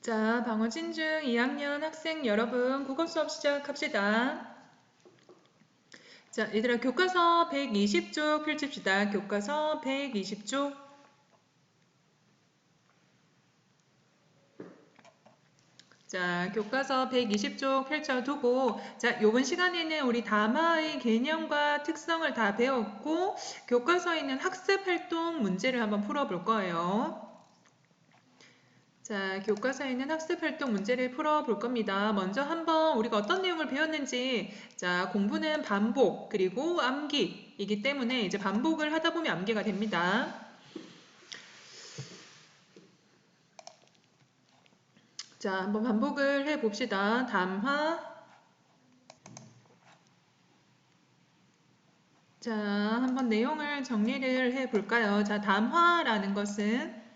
자, 방어진중 2학년 학생 여러분, 국어 수업 시작합시다. 자, 얘들아, 교과서 120쪽 펼칩시다. 교과서 120쪽. 자, 교과서 120쪽 펼쳐두고, 자, 요번 시간에는 우리 담화의 개념과 특성을 다 배웠고, 교과서에 있는 학습활동 문제를 한번 풀어볼 거예요. 자, 교과서에 있는 학습활동 문제를 풀어볼 겁니다. 먼저 한번 우리가 어떤 내용을 배웠는지, 자, 공부는 반복, 그리고 암기이기 때문에 이제 반복을 하다 보면 암기가 됩니다. 자, 한번 반복을 해봅시다. 담화. 자, 한번 내용을 정리를 해볼까요? 자, 담화라는 것은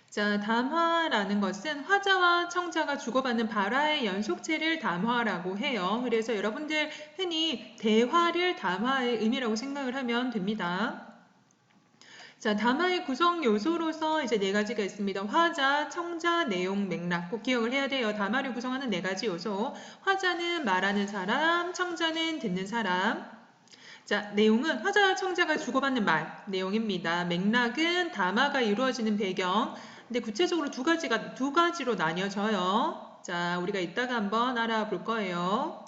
자, 담화라는 것은 화자와 청자가 주고받는 발화의 연속체를 담화라고 해요. 그래서 여러분들 흔히 대화를 담화의 의미라고 생각을 하면 됩니다. 자, 담화의 구성 요소로서 이제 네 가지가 있습니다. 화자, 청자, 내용, 맥락. 꼭 기억을 해야 돼요. 담화를 구성하는 네 가지 요소. 화자는 말하는 사람, 청자는 듣는 사람. 자, 내용은 화자와 청자가 주고받는 말, 내용입니다. 맥락은 담화가 이루어지는 배경. 근데 구체적으로 두 가지로 나뉘어져요. 자, 우리가 이따가 한번 알아볼 거예요.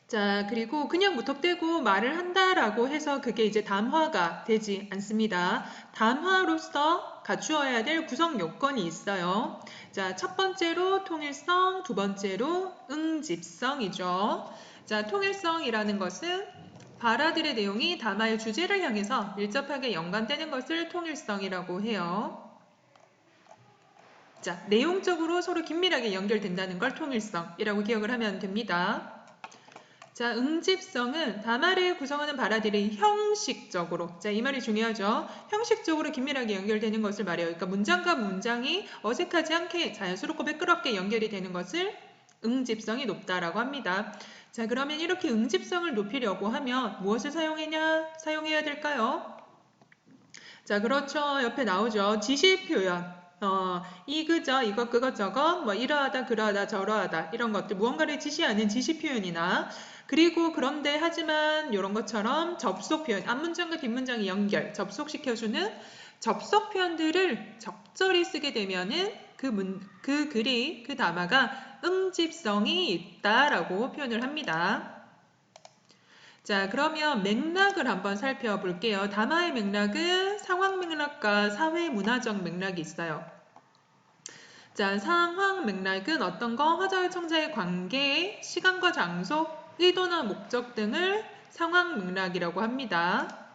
자, 그리고 그냥 무턱대고 말을 한다라고 해서 그게 이제 담화가 되지 않습니다. 담화로서 갖추어야 될 구성 요건이 있어요. 자, 첫 번째로 통일성, 두 번째로 응집성이죠. 자, 통일성이라는 것은 발화들의 내용이 담화의 주제를 향해서 밀접하게 연관되는 것을 통일성이라고 해요. 자, 내용적으로 서로 긴밀하게 연결된다는 걸 통일성이라고 기억을 하면 됩니다. 자, 응집성은 담화를 구성하는 발화들이 형식적으로, 자, 이 말이 중요하죠. 형식적으로 긴밀하게 연결되는 것을 말해요. 그러니까 문장과 문장이 어색하지 않게 자연스럽고 매끄럽게 연결이 되는 것을 응집성이 높다라고 합니다. 자, 그러면 이렇게 응집성을 높이려고 하면 무엇을 사용해야 될까요? 자, 그렇죠. 옆에 나오죠. 지시 표현. 이그저, 이것, 그것, 저것, 뭐 이러하다, 그러하다, 저러하다 이런 것들 무언가를 지시하는 지시 표현이나 그리고 그런데 하지만 이런 것처럼 접속 표현, 앞문장과 뒷문장의 연결, 접속시켜주는 접속 표현들을 적절히 쓰게 되면은 그 글이, 그 담화가 응집성이 있다라고 표현을 합니다. 자, 그러면 맥락을 한번 살펴볼게요. 담화의 맥락은 상황 맥락과 사회 문화적 맥락이 있어요. 자, 상황 맥락은 어떤 거? 화자와 청자의 관계, 시간과 장소, 의도나 목적 등을 상황 맥락이라고 합니다.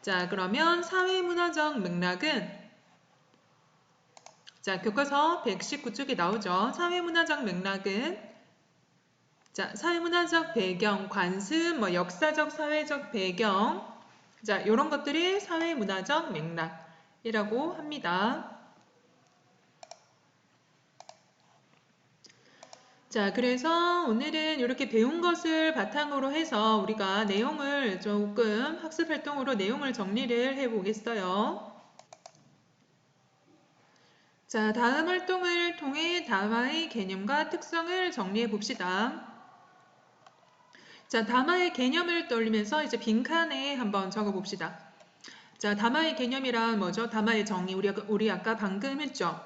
자, 그러면 사회 문화적 맥락은 자, 교과서 119쪽에 나오죠. 사회 문화적 맥락은 자, 사회문화적 배경, 관습, 뭐 역사적, 사회적 배경, 자, 이런 것들이 사회문화적 맥락이라고 합니다. 자, 그래서 오늘은 이렇게 배운 것을 바탕으로 해서 우리가 내용을 조금 학습활동으로 내용을 정리를 해보겠어요. 자, 다음 활동을 통해 담화의 개념과 특성을 정리해 봅시다. 자, 담화의 개념을 떠올리면서 이제 빈칸에 한번 적어 봅시다. 자, 담화의 개념이란 뭐죠? 담화의 정의, 우리 아까 방금 했죠?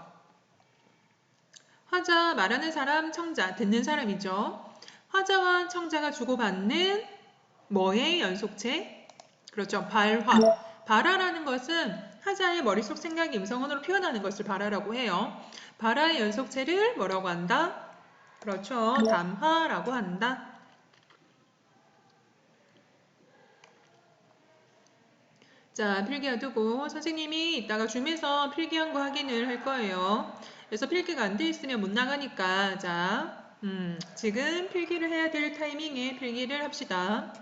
화자, 말하는 사람, 청자, 듣는 사람이죠. 화자와 청자가 주고받는 뭐의 연속체? 그렇죠. 발화. 발화라는 것은 화자의 머릿속 생각이 음성언어로 표현하는 것을 발화라고 해요. 발화의 연속체를 뭐라고 한다? 그렇죠. 담화라고 한다. 자, 필기해두고 선생님이 이따가 줌에서 필기한 거 확인을 할 거예요. 그래서 필기가 안 돼 있으면 못 나가니까 자, 지금 필기를 해야 될 타이밍에 필기를 합시다.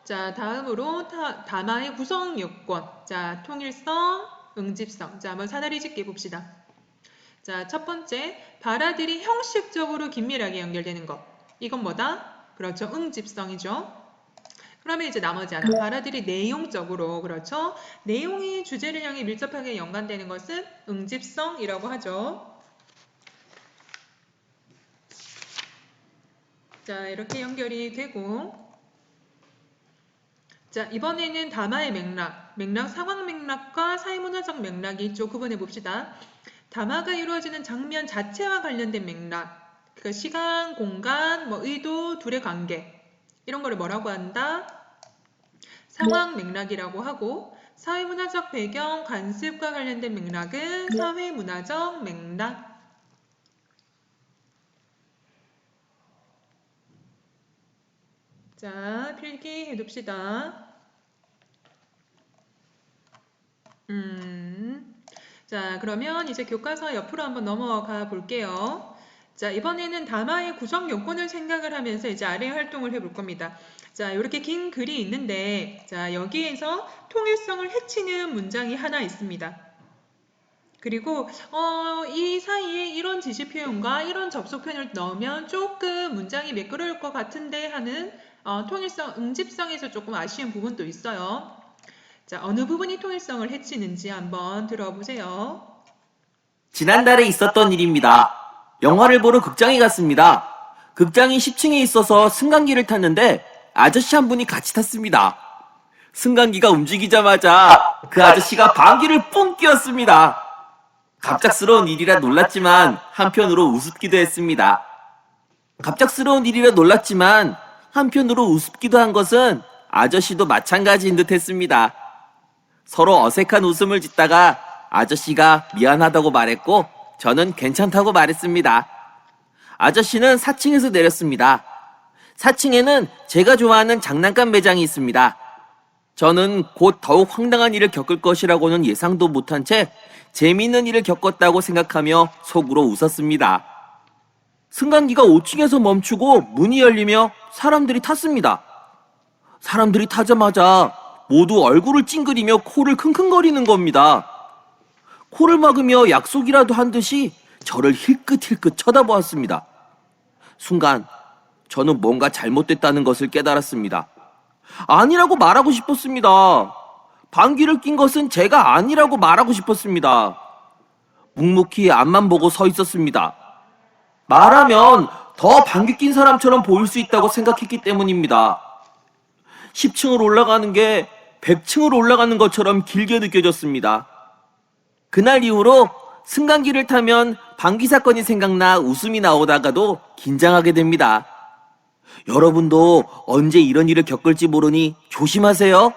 자, 다음으로 담화의 구성 요건. 자, 통일성, 응집성. 자, 한번 사다리 짚기 봅시다. 자, 첫 번째, 발화들이 형식적으로 긴밀하게 연결되는 것. 이건 뭐다? 그렇죠. 응집성이죠. 그러면 이제 나머지 하나, 바라들이 내용적으로, 그렇죠? 내용이 주제를 향해 밀접하게 연관되는 것은 응집성이라고 하죠. 자, 이렇게 연결이 되고, 자, 이번에는 담화의 맥락, 상황 맥락과 사회문화적 맥락이 있죠. 구분해 봅시다. 담화가 이루어지는 장면 자체와 관련된 맥락, 그러니까 시간, 공간, 뭐 의도, 둘의 관계, 이런 거를 뭐라고 한다? 상황 맥락이라고 하고, 사회문화적 배경, 관습과 관련된 맥락은 사회문화적 맥락. 자, 필기 해둡시다. 자, 그러면 이제 교과서 옆으로 한번 넘어가 볼게요. 자, 이번에는 담화의 구성 요건을 생각을 하면서 이제 아래 활동을 해볼 겁니다. 자, 이렇게 긴 글이 있는데, 자, 여기에서 통일성을 해치는 문장이 하나 있습니다. 그리고 이 사이에 이런 지시 표현과 이런 접속 표현을 넣으면 조금 문장이 매끄러울 것 같은데 하는 통일성, 응집성에서 조금 아쉬운 부분도 있어요. 자, 어느 부분이 통일성을 해치는지 한번 들어보세요. 지난달에 있었던 일입니다. 영화를 보러 극장에 갔습니다. 극장이 10층에 있어서 승강기를 탔는데 아저씨 한 분이 같이 탔습니다. 승강기가 움직이자마자 그 아저씨가 방귀를 뽕 뀌었습니다. 갑작스러운 일이라 놀랐지만 한편으로 우습기도 했습니다. 갑작스러운 일이라 놀랐지만 한편으로 우습기도 한 것은 아저씨도 마찬가지인 듯 했습니다. 서로 어색한 웃음을 짓다가 아저씨가 미안하다고 말했고 저는 괜찮다고 말했습니다. 아저씨는 4층에서 내렸습니다. 4층에는 제가 좋아하는 장난감 매장이 있습니다. 저는 곧 더욱 황당한 일을 겪을 것이라고는 예상도 못한 채 재미있는 일을 겪었다고 생각하며 속으로 웃었습니다. 승강기가 5층에서 멈추고 문이 열리며 사람들이 탔습니다. 사람들이 타자마자 모두 얼굴을 찡그리며 코를 킁킁거리는 겁니다. 코를 막으며 약속이라도 한 듯이 저를 힐끗힐끗 쳐다보았습니다. 순간 저는 뭔가 잘못됐다는 것을 깨달았습니다. 아니라고 말하고 싶었습니다. 방귀를 낀 것은 제가 아니라고 말하고 싶었습니다. 묵묵히 앞만 보고 서 있었습니다. 말하면 더 방귀 낀 사람처럼 보일 수 있다고 생각했기 때문입니다. 10층을 올라가는 게 100층을 올라가는 것처럼 길게 느껴졌습니다. 그날 이후로 승강기를 타면 방귀 사건이 생각나 웃음이 나오다가도 긴장하게 됩니다. 여러분도 언제 이런 일을 겪을지 모르니 조심하세요.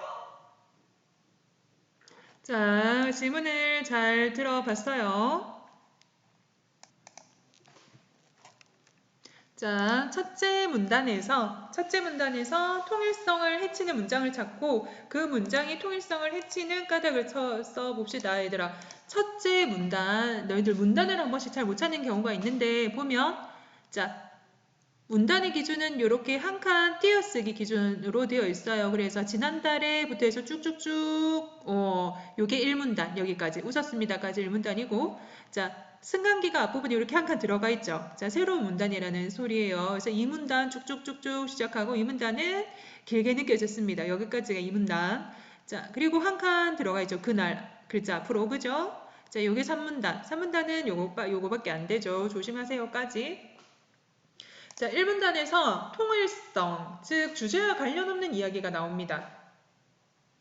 자, 질문을 잘 들어봤어요. 자, 첫째 문단에서 통일성을 해치는 문장을 찾고 그 문장이 통일성을 해치는 까닭을 써봅시다, 얘들아. 첫째 문단, 너희들 문단을 한 번씩 잘 못 찾는 경우가 있는데 보면 자, 문단의 기준은 이렇게 한 칸 띄어쓰기 기준으로 되어 있어요. 그래서 지난달에부터 해서 쭉쭉쭉 요게 1문단 여기까지 웃었습니다까지 1문단이고 자 승강기가 앞부분에 이렇게 한 칸 들어가 있죠. 자 새로운 문단이라는 소리예요. 그래서 2문단 쭉쭉쭉쭉 시작하고 2문단은 길게 느껴졌습니다. 여기까지가 2문단. 자 그리고 한 칸 들어가 있죠. 그날 글자 앞으로 그죠? 자 요게 3문단은 요거밖에 안 되죠. 조심하세요까지. 자, 1분단에서 통일성, 즉 주제와 관련 없는 이야기가 나옵니다.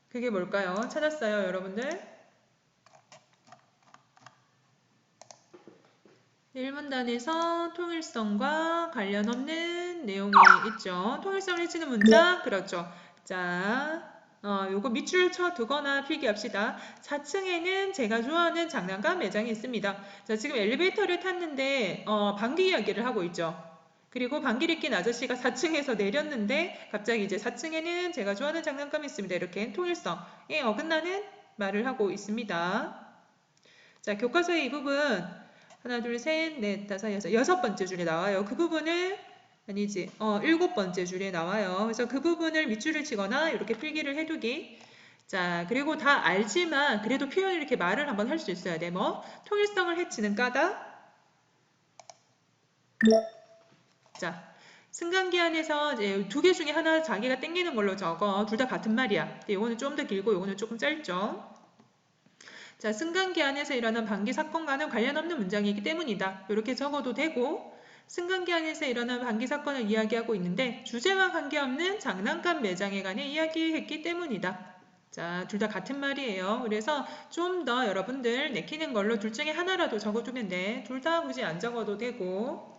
그게 뭘까요? 찾았어요, 여러분들? 1문단에서 통일성과 관련 없는 내용이 있죠. 통일성을 해치는 문장? 그렇죠. 자, 요거 밑줄 쳐 두거나 필기합시다. 4층에는 제가 좋아하는 장난감 매장이 있습니다. 자, 지금 엘리베이터를 탔는데 방귀 이야기를 하고 있죠. 그리고 방귀를 낀 아저씨가 4층에서 내렸는데 갑자기 이제 4층에는 제가 좋아하는 장난감이 있습니다. 이렇게 통일성에 어긋나는 말을 하고 있습니다. 자, 교과서의 이 부분 하나, 둘, 셋, 넷, 다섯, 여섯 번째 줄에 나와요. 그 부분을 아니지, 7번째 줄에 나와요. 그래서 그 부분을 밑줄을 치거나 이렇게 필기를 해두기. 자, 그리고 다 알지만 그래도 표현을 이렇게 말을 한번 할 수 있어야 돼. 뭐 통일성을 해치는 까닭. 자, 승강기 안에서 이제 두 개 중에 하나 자기가 땡기는 걸로 적어. 둘 다 같은 말이야. 근데 요거는 좀 더 길고 요거는 조금 짧죠. 자, 승강기 안에서 일어난 방기 사건과는 관련 없는 문장이기 때문이다. 이렇게 적어도 되고, 승강기 안에서 일어난 방기 사건을 이야기하고 있는데 주제와 관계없는 장난감 매장에 관해 이야기했기 때문이다. 자, 둘 다 같은 말이에요. 그래서 좀 더 여러분들 내키는 걸로 둘 중에 하나라도 적어두면 돼. 둘 다 굳이 안 적어도 되고.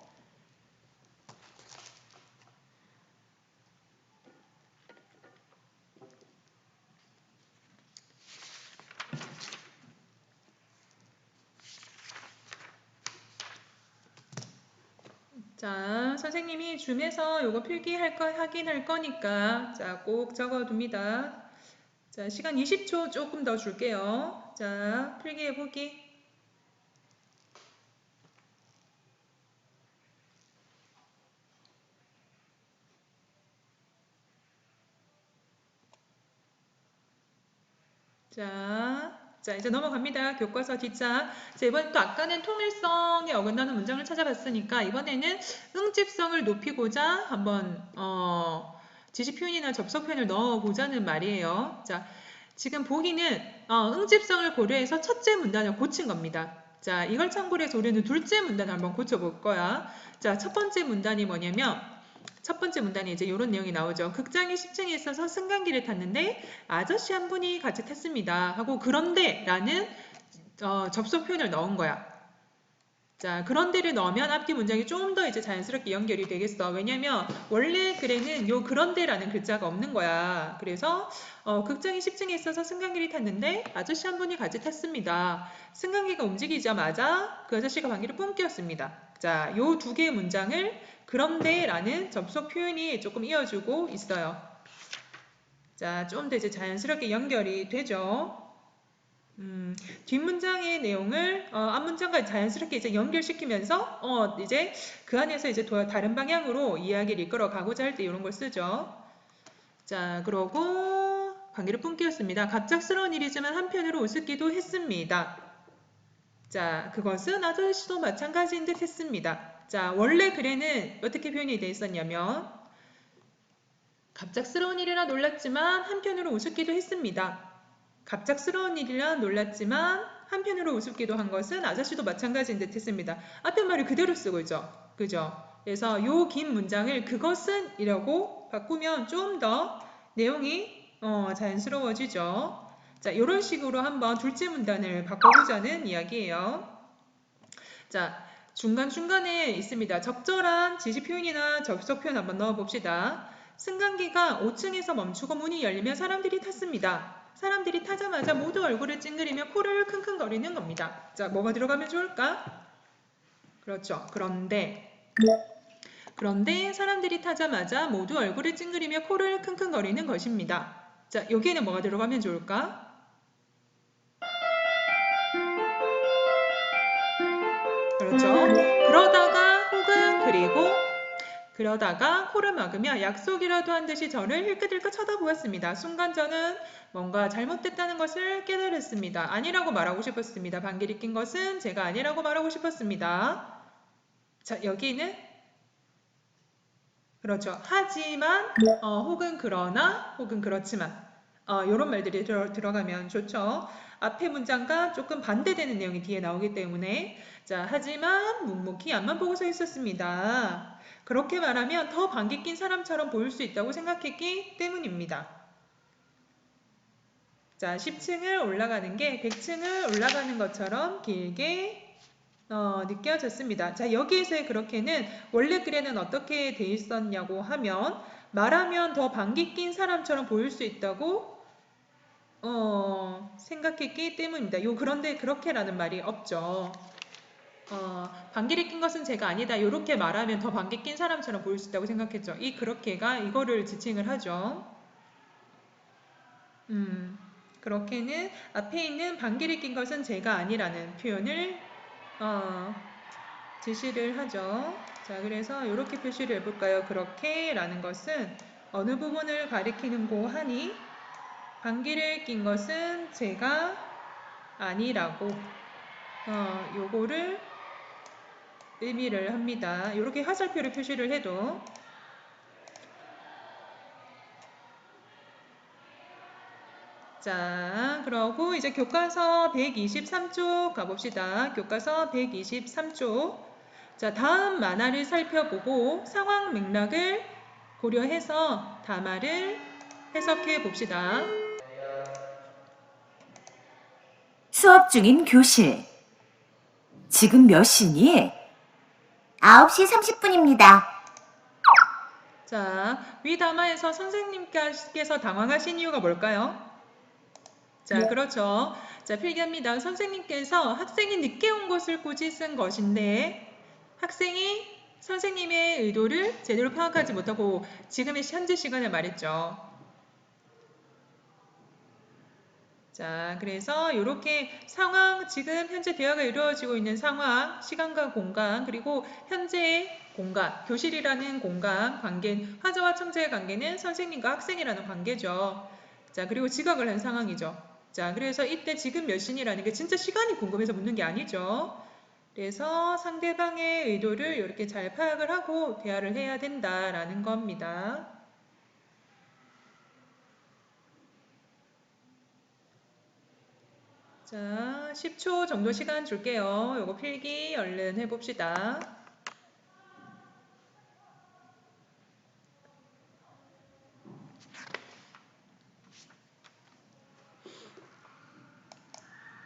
자, 선생님이 줌에서 요거 필기할 거 확인할 거니까 자, 꼭 적어둡니다. 자, 시간 20초 조금 더 줄게요. 자, 필기해보기. 자, 이제 넘어갑니다. 교과서 뒷장. 자, 이번 또 아까는 통일성에 어긋나는 문장을 찾아봤으니까 이번에는 응집성을 높이고자 한번 지시 표현이나 접속 표현을 넣어보자는 말이에요. 자, 지금 보기는 응집성을 고려해서 첫째 문단을 고친 겁니다. 자, 이걸 참고로 해서 우리는 둘째 문단을 한번 고쳐볼 거야. 자, 첫 번째 문단이 뭐냐면 첫 번째 문단에 이제 이런 내용이 나오죠. 극장이 10층에 있어서 승강기를 탔는데 아저씨 한 분이 같이 탔습니다. 하고 그런데 라는 접속 표현을 넣은 거야. 자, 그런데를 넣으면 앞뒤 문장이 좀 더 이제 자연스럽게 연결이 되겠어. 왜냐면 원래 글에는 요 그런데라는 글자가 없는 거야. 그래서 극장이 10층에 있어서 승강기를 탔는데 아저씨 한 분이 같이 탔습니다. 승강기가 움직이자마자 그 아저씨가 방귀를 뿜 뀌었습니다. 자, 요 두 개의 문장을 그런데라는 접속 표현이 조금 이어주고 있어요. 자, 좀 더 이제 자연스럽게 연결이 되죠. 뒷문장의 내용을 앞문장과 자연스럽게 이제 연결시키면서 이제 그 안에서 이제 다른 방향으로 이야기를 이끌어 가고자 할 때 이런 걸 쓰죠. 자, 그러고 방귀를 뿜기였습니다. 갑작스러운 일이지만 한편으로 우습기도 했습니다. 자, 그것은 아저씨도 마찬가지인 듯 했습니다. 자, 원래 글에는 어떻게 표현이 되어 있었냐면 갑작스러운 일이라 놀랐지만 한편으로 우습기도 했습니다. 갑작스러운 일이라 놀랐지만 한편으로 우습기도 한 것은 아저씨도 마찬가지인 듯 했습니다. 앞에 말을 그대로 쓰고 있죠. 그죠? 그래서 요 긴 문장을 그것은 이라고 바꾸면 좀 더 내용이 자연스러워지죠. 자, 이런 식으로 한번 둘째 문단을 바꿔보자는 이야기예요. 자, 중간중간에 있습니다. 적절한 지시 표현이나 접속 표현 한번 넣어봅시다. 승강기가 5층에서 멈추고 문이 열리면 사람들이 탔습니다. 사람들이 타자마자 모두 얼굴을 찡그리며 코를 킁킁거리는 겁니다. 자, 뭐가 들어가면 좋을까? 그렇죠. 그런데 사람들이 타자마자 모두 얼굴을 찡그리며 코를 킁킁거리는 것입니다. 자, 여기에는 뭐가 들어가면 좋을까? 그렇죠. 그러다가 코를 막으며 약속이라도 한 듯이 저를 힐끗힐끗 쳐다보았습니다. 순간 저는 뭔가 잘못됐다는 것을 깨달았습니다. 아니라고 말하고 싶었습니다. 방귀를 낀 것은 제가 아니라고 말하고 싶었습니다. 자, 여기는 그렇죠. 하지만 혹은 그러나 혹은 그렇지만 이런 말들이 들어가면 좋죠. 앞에 문장과 조금 반대되는 내용이 뒤에 나오기 때문에 자, 하지만 묵묵히 앞만 보고 서 있었습니다. 그렇게 말하면 더 방귀 낀 사람처럼 보일 수 있다고 생각했기 때문입니다. 자, 10층을 올라가는 게 100층을 올라가는 것처럼 길게 느껴졌습니다. 자, 여기에서의 그렇게는 원래 글에는 어떻게 돼 있었냐고 하면 말하면 더 방귀 낀 사람처럼 보일 수 있다고 생각했기 때문입니다. 그런데 그렇게라는 말이 없죠. 방귀를 낀 것은 제가 아니다. 이렇게 말하면 더 방귀 낀 사람처럼 보일 수 있다고 생각했죠. 이 그렇게가 이거를 지칭을 하죠. 그렇게는 앞에 있는 방귀를 낀 것은 제가 아니라는 표현을 제시를 하죠. 자, 그래서 이렇게 표시를 해볼까요? 그렇게라는 것은 어느 부분을 가리키는고 하니 방귀를 낀 것은 제가 아니라고 요거를 의미를 합니다. 이렇게 화살표를 표시를 해도 자, 그러고 이제 교과서 123쪽 가봅시다. 교과서 123쪽. 자, 다음 만화를 살펴보고 상황 맥락을 고려해서 담화를 해석해 봅시다. 수업 중인 교실. 지금 몇 시니? 9시 30분입니다. 자, 위 담화에서 선생님께서 당황하신 이유가 뭘까요? 자, 그렇죠. 자, 필기합니다. 선생님께서 학생이 늦게 온 것을 굳이 쓴 것인데 학생이 선생님의 의도를 제대로 파악하지 못하고 지금의 현재 시간을 말했죠. 자, 그래서 이렇게 상황, 지금 현재 대화가 이루어지고 있는 상황, 시간과 공간, 그리고 현재의 공간, 교실이라는 공간, 관계, 화자와 청자의 관계는 선생님과 학생이라는 관계죠. 자, 그리고 지각을 한 상황이죠. 자, 그래서 이때 지금 몇 시니라는 게 진짜 시간이 궁금해서 묻는 게 아니죠. 그래서 상대방의 의도를 이렇게 잘 파악을 하고 대화를 해야 된다라는 겁니다. 자, 10초 정도 시간 줄게요. 요거 필기 얼른 해봅시다.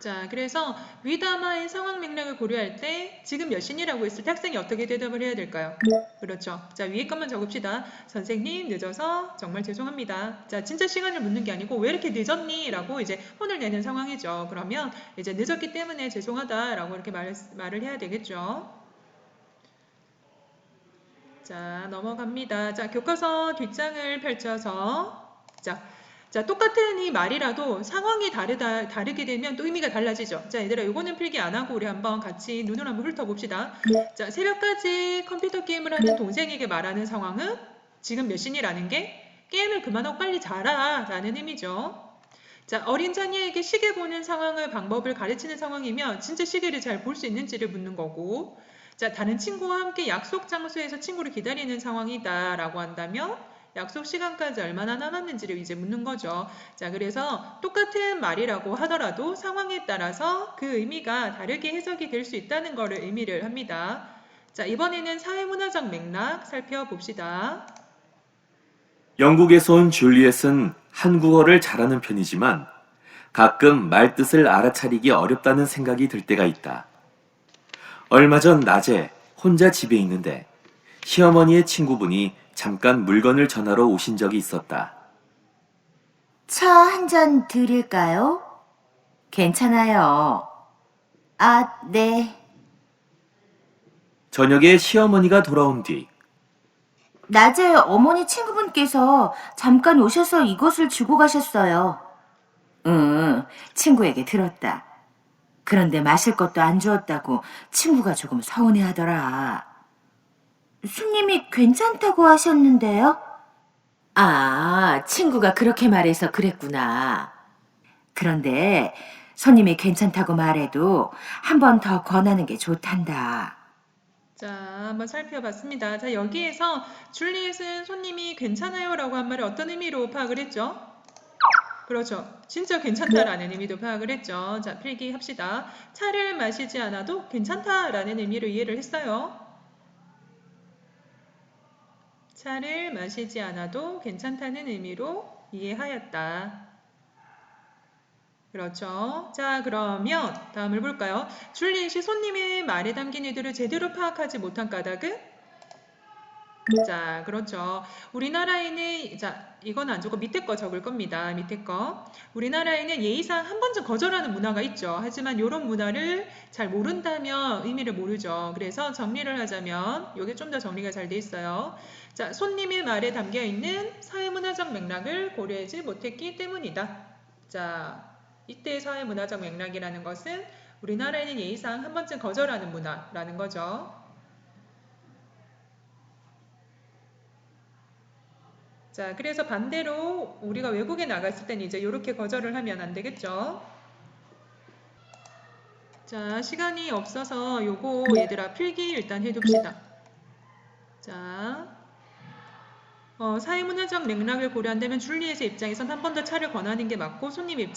자, 그래서 위담화의 상황 맥락을 고려할 때 지금 몇 시니라고 했을 때 학생이 어떻게 대답을 해야 될까요? 그렇죠. 자, 위에 것만 적읍시다. 선생님, 늦어서 정말 죄송합니다. 자, 진짜 시간을 묻는 게 아니고 왜 이렇게 늦었니? 라고 이제 혼을 내는 상황이죠. 그러면 이제 늦었기 때문에 죄송하다 라고 이렇게 말을 해야 되겠죠. 자, 넘어갑니다. 자, 교과서 뒷장을 펼쳐서 자, 똑같은 이 말이라도 상황이 다르게 되면 또 의미가 달라지죠. 자, 얘들아, 이거는 필기 안 하고 우리 한번 같이 눈을 한번 훑어봅시다. 자, 새벽까지 컴퓨터 게임을 하는 동생에게 말하는 상황은 지금 몇 시니라는 게 게임을 그만하고 빨리 자라 라는 의미죠. 자, 어린 자녀에게 시계 보는 방법을 가르치는 상황이면 진짜 시계를 잘 볼 수 있는지를 묻는 거고, 자, 다른 친구와 함께 약속 장소에서 친구를 기다리는 상황이다 라고 한다면 약속 시간까지 얼마나 남았는지를 이제 묻는 거죠. 자, 그래서 똑같은 말이라고 하더라도 상황에 따라서 그 의미가 다르게 해석이 될 수 있다는 것을 의미를 합니다. 자, 이번에는 사회문화적 맥락 살펴봅시다. 영국에서 온 줄리엣은 한국어를 잘하는 편이지만 가끔 말뜻을 알아차리기 어렵다는 생각이 들 때가 있다. 얼마 전 낮에 혼자 집에 있는데 시어머니의 친구분이 잠깐 물건을 전하러 오신 적이 있었다. 차 한 잔 드릴까요? 괜찮아요. 아, 네. 저녁에 시어머니가 돌아온 뒤 낮에 어머니 친구분께서 잠깐 오셔서 이것을 주고 가셨어요. 응, 친구에게 들었다. 그런데 마실 것도 안 주었다고 친구가 조금 서운해하더라. 손님이 괜찮다고 하셨는데요? 아, 친구가 그렇게 말해서 그랬구나. 그런데 손님이 괜찮다고 말해도 한 번 더 권하는 게 좋단다. 자, 한번 살펴봤습니다. 자, 여기에서 줄리엣은 손님이 괜찮아요 라고 한 말을 어떤 의미로 파악을 했죠? 그렇죠. 진짜 괜찮다라는 의미도 파악을 했죠. 자, 필기합시다. 차를 마시지 않아도 괜찮다라는 의미로 이해를 했어요. 차를 마시지 않아도 괜찮다는 의미로 이해하였다. 그렇죠. 자, 그러면 다음을 볼까요? 줄리엣이 손님의 말에 담긴 의도를 제대로 파악하지 못한 까닭은? 자, 그렇죠. 우리나라에는, 자, 이건 안 적고 밑에 거 적을 겁니다. 밑에 거. 우리나라에는 예의상 한 번쯤 거절하는 문화가 있죠. 하지만 이런 문화를 잘 모른다면 의미를 모르죠. 그래서 정리를 하자면, 이게 좀 더 정리가 잘 돼 있어요. 자, 손님의 말에 담겨 있는 사회문화적 맥락을 고려하지 못했기 때문이다. 자, 이때 사회문화적 맥락이라는 것은 우리나라에는 예의상 한 번쯤 거절하는 문화라는 거죠. 자, 그래서 반대로 우리가 외국에 나갔을 땐 이제 이렇게 거절을 하면 안 되겠죠. 자, 시간이 없어서 요거 얘들아 필기 일단 해둡시다. 자, 사회문화적 맥락을 고려한다면 줄리엣의 입장에선 한 번 더 차를 권하는 게 맞고 손님 입장